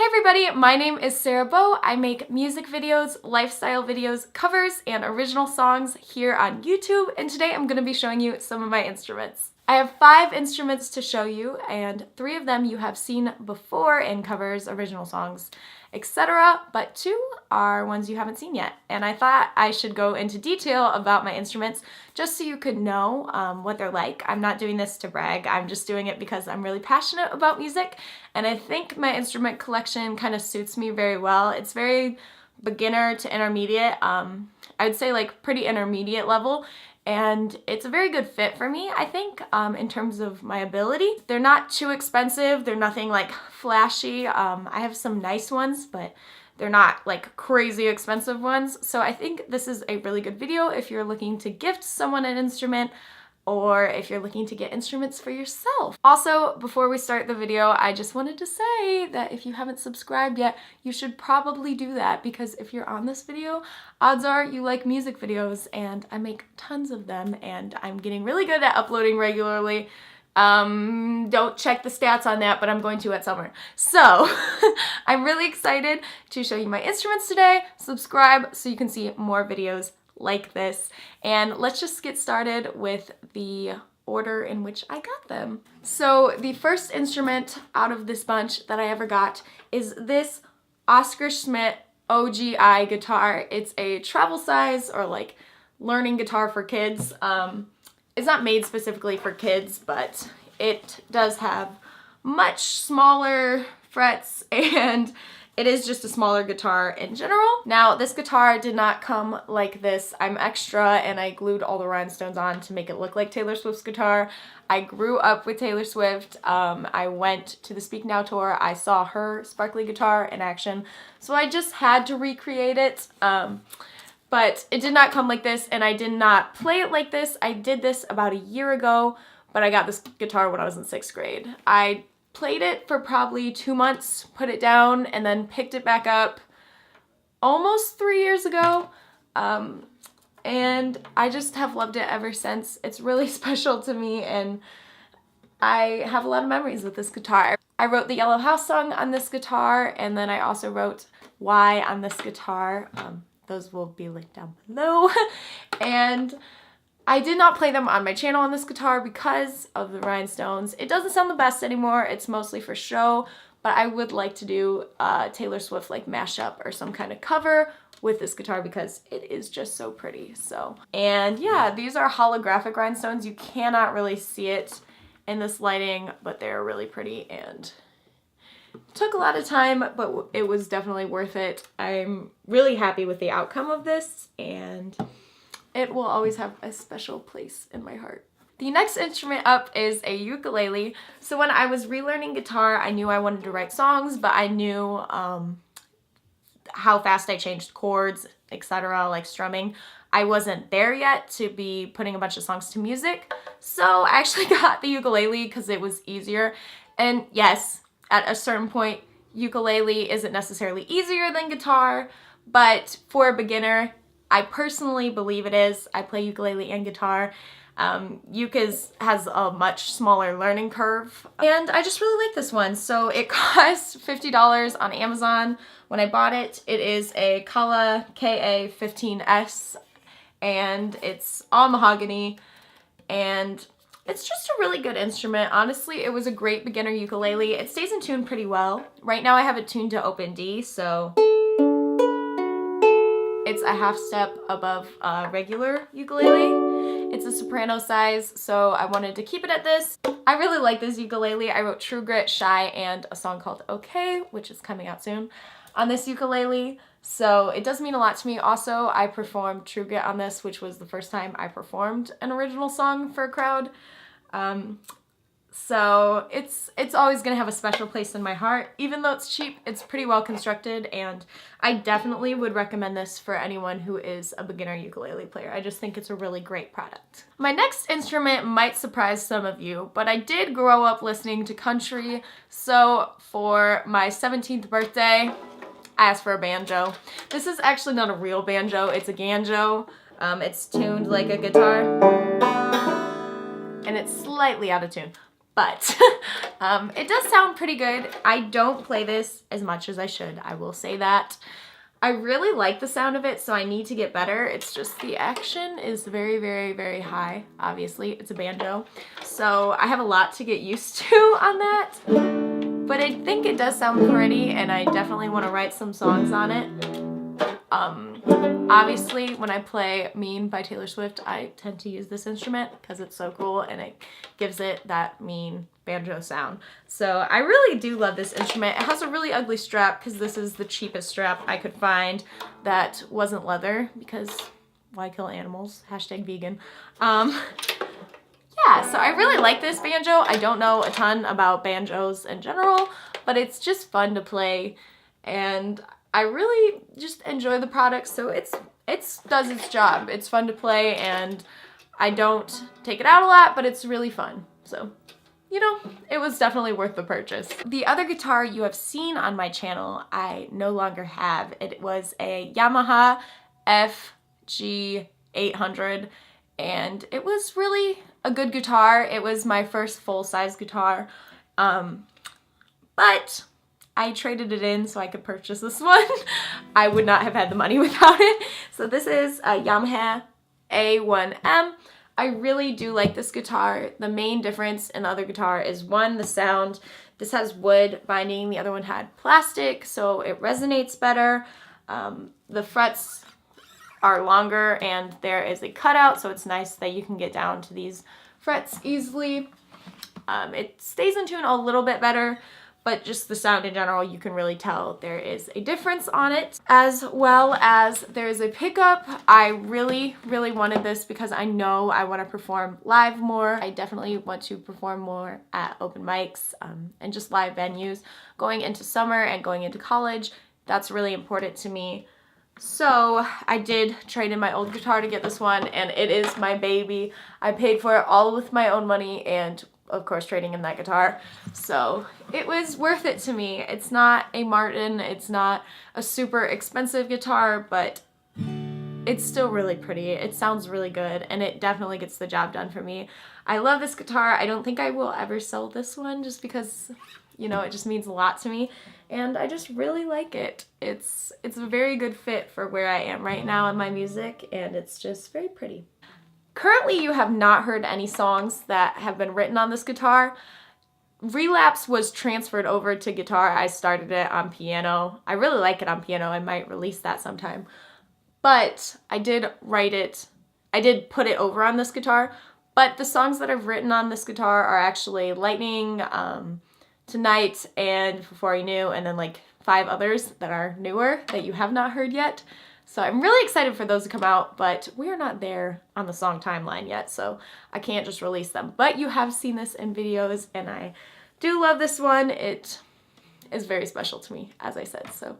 Hey everybody, my name is Sarah Bow. I make music videos, lifestyle videos, covers, and original songs here on YouTube, and today I'm going to be showing you some of my instruments. I have 5 instruments to show you, and 3 of them you have seen before in covers, original songs, etc., but 2 are ones you haven't seen yet. And I thought I should go into detail about my instruments just so you could know what they're like. I'm not doing this to brag, I'm just doing it because I'm really passionate about music, and I think my instrument collection kind of suits me very well. It's very beginner to intermediate, I would say like pretty intermediate level, and it's a very good fit for me, I think, in terms of my ability. They're not too expensive, they're nothing like flashy. I have some nice ones, but they're not like crazy expensive ones. So I think this is a really good video if you're looking to gift someone an instrument, or if you're looking to get instruments for yourself. Also, before we start the video, I just wanted to say that if you haven't subscribed yet, you should probably do that, because if you're on this video, odds are you like music videos, and I make tons of them, and I'm getting really good at uploading regularly. Don't check the stats on that, but I'm going to at summer. So, I'm really excited to show you my instruments today. Subscribe so you can see more videos like this, and let's just get started with the order in which I got them. So the first instrument out of this bunch that I ever got is this Schmidt OG1 guitar. It's a travel size, or like learning guitar for kids. It's not made specifically for kids, but it does have much smaller frets, and it is just a smaller guitar in general. Now, this guitar did not come like this. I'm extra, and I glued all the rhinestones on to make it look like Taylor Swift's guitar. I grew up with Taylor Swift. I went to the Speak Now tour. I saw her sparkly guitar in action, so I just had to recreate it. But it did not come like this, and I did not play it like this. I did this about a year ago, but I got this guitar when I was in 6th grade. I played it for probably 2 months, put it down, and then picked it back up almost 3 years ago. And I just have loved it ever since. It's really special to me, and I have a lot of memories with this guitar. I wrote the Yellow House song on this guitar, and then I also wrote Why on this guitar. Those will be linked down below. And I did not play them on my channel on this guitar because of the rhinestones. It doesn't sound the best anymore. It's mostly for show, but I would like to do a Taylor Swift like mashup or some kind of cover with this guitar because it is just so pretty. So, and yeah, these are holographic rhinestones. You cannot really see it in this lighting, but they're really pretty, and it took a lot of time, but it was definitely worth it. I'm really happy with the outcome of this, and it will always have a special place in my heart. The next instrument up is a ukulele. So when I was relearning guitar, I knew I wanted to write songs, but I knew how fast I changed chords, etc., like strumming. I wasn't there yet to be putting a bunch of songs to music, so I actually got the ukulele because it was easier. And yes, at a certain point, ukulele isn't necessarily easier than guitar, but for a beginner, I personally believe it is. I play ukulele and guitar. Ukas has a much smaller learning curve, and I just really like this one. So it cost $50 on Amazon when I bought it. It is a Kala KA15S, and it's all mahogany, and it's just a really good instrument. Honestly, it was a great beginner ukulele. It stays in tune pretty well. Right now I have it tuned to open D, so it's a half step above regular ukulele. It's a soprano size, so I wanted to keep it at this. I really like this ukulele. I wrote True Grit, Shy, and a song called Okay, which is coming out soon, on this ukulele. So it does mean a lot to me. Also, I performed True Grit on this, which was the first time I performed an original song for a crowd. So it's always gonna have a special place in my heart. Even though it's cheap, it's pretty well constructed, and I definitely would recommend this for anyone who is a beginner ukulele player. I just think it's a really great product. My next instrument might surprise some of you, but I did grow up listening to country, so for my 17th birthday, I asked for a banjo. This is actually not a real banjo, it's a ganjo. It's tuned like a guitar, and it's slightly out of tune. but it does sound pretty good. I don't play this as much as I should, I will say that. I really like the sound of it, so I need to get better. It's just the action is very, very, very high. Obviously, it's a banjo. So I have a lot to get used to on that. But I think it does sound pretty, and I definitely want to write some songs on it. Obviously, when I play Mean by Taylor Swift, I tend to use this instrument because it's so cool and it gives it that mean banjo sound. So I really do love this instrument. It has a really ugly strap because this is the cheapest strap I could find that wasn't leather because why kill animals? Hashtag vegan. Yeah, so I really like this banjo. I don't know a ton about banjos in general, but it's just fun to play, and I really just enjoy the product, so it does its job. It's fun to play, and I don't take it out a lot, but it's really fun. So, you know, it was definitely worth the purchase. The other guitar you have seen on my channel, I no longer have. It was a Yamaha FG800, and it was really a good guitar. It was my first full-size guitar, but I traded it in so I could purchase this one. I would not have had the money without it. So this is a Yamaha A1M. I really do like this guitar. The main difference in the other guitar is one, the sound. This has wood binding, the other one had plastic, so it resonates better. The frets are longer and there is a cutout, so it's nice that you can get down to these frets easily. It stays in tune a little bit better, but just the sound in general, you can really tell there is a difference on it. As well as there is a pickup. I really, really wanted this because I know I want to perform live more. I definitely want to perform more at open mics and just live venues. Going into summer and going into college, that's really important to me. So I did trade in my old guitar to get this one, and it is my baby. I paid for it all with my own money and of course trading in that guitar. So it was worth it to me. It's not a Martin, it's not a super expensive guitar, but it's still really pretty. It sounds really good, and it definitely gets the job done for me. I love this guitar. I don't think I will ever sell this one just because, you know, it just means a lot to me, and I just really like it. It's a very good fit for where I am right now in my music, and it's just very pretty. Currently, you have not heard any songs that have been written on this guitar. Relapse was transferred over to guitar. I started it on piano. I really like it on piano. I might release that sometime. But I did write it, I did put it over on this guitar, but the songs that I've written on this guitar are actually Lightning, Tonight, and Before You Knew, and then like 5 others that are newer that you have not heard yet. So I'm really excited for those to come out, but we are not there on the song timeline yet, so I can't just release them. But you have seen this in videos, and I do love this one. It is very special to me, as I said, so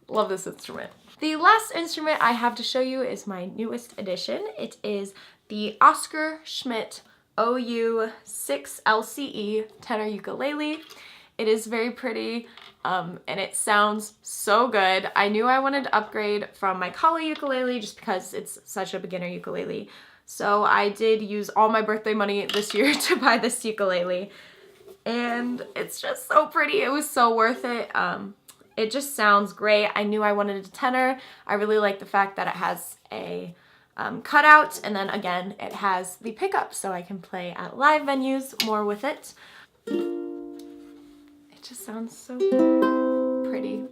love this instrument. The last instrument I have to show you is my newest addition. It is the Oscar Schmidt OU6 LCE tenor ukulele. It is very pretty, and it sounds so good. I knew I wanted to upgrade from my Kali ukulele just because it's such a beginner ukulele. So I did use all my birthday money this year to buy this ukulele, and it's just so pretty. It was so worth it. It just sounds great. I knew I wanted a tenor. I really like the fact that it has a cutout, and then again, it has the pickup so I can play at live venues more with it. It just sounds so pretty.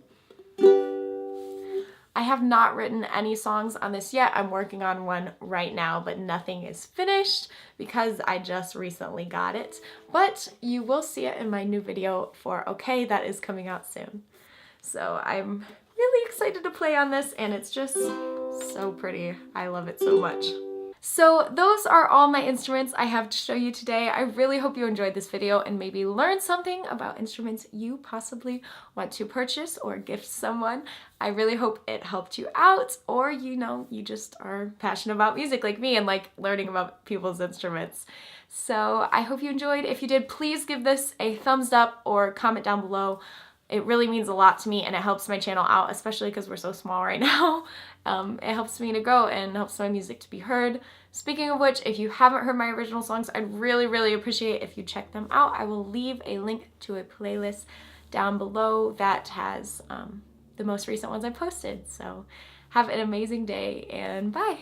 I have not written any songs on this yet. I'm working on one right now, but nothing is finished because I just recently got it. But you will see it in my new video for Okay that is coming out soon. So I'm really excited to play on this, and it's just so pretty. I love it so much. So those are all my instruments I have to show you today. I really hope you enjoyed this video and maybe learned something about instruments you possibly want to purchase or gift someone. I really hope it helped you out, or you know, you just are passionate about music like me and like learning about people's instruments. So I hope you enjoyed. If you did, please give this a thumbs up or comment down below It really means a lot to me, and it helps my channel out, especially because we're so small right now. It helps me to grow and helps my music to be heard. Speaking of which, if you haven't heard my original songs, I'd really appreciate if you check them out. I will leave a link to a playlist down below that has the most recent ones I posted. So have an amazing day, and bye!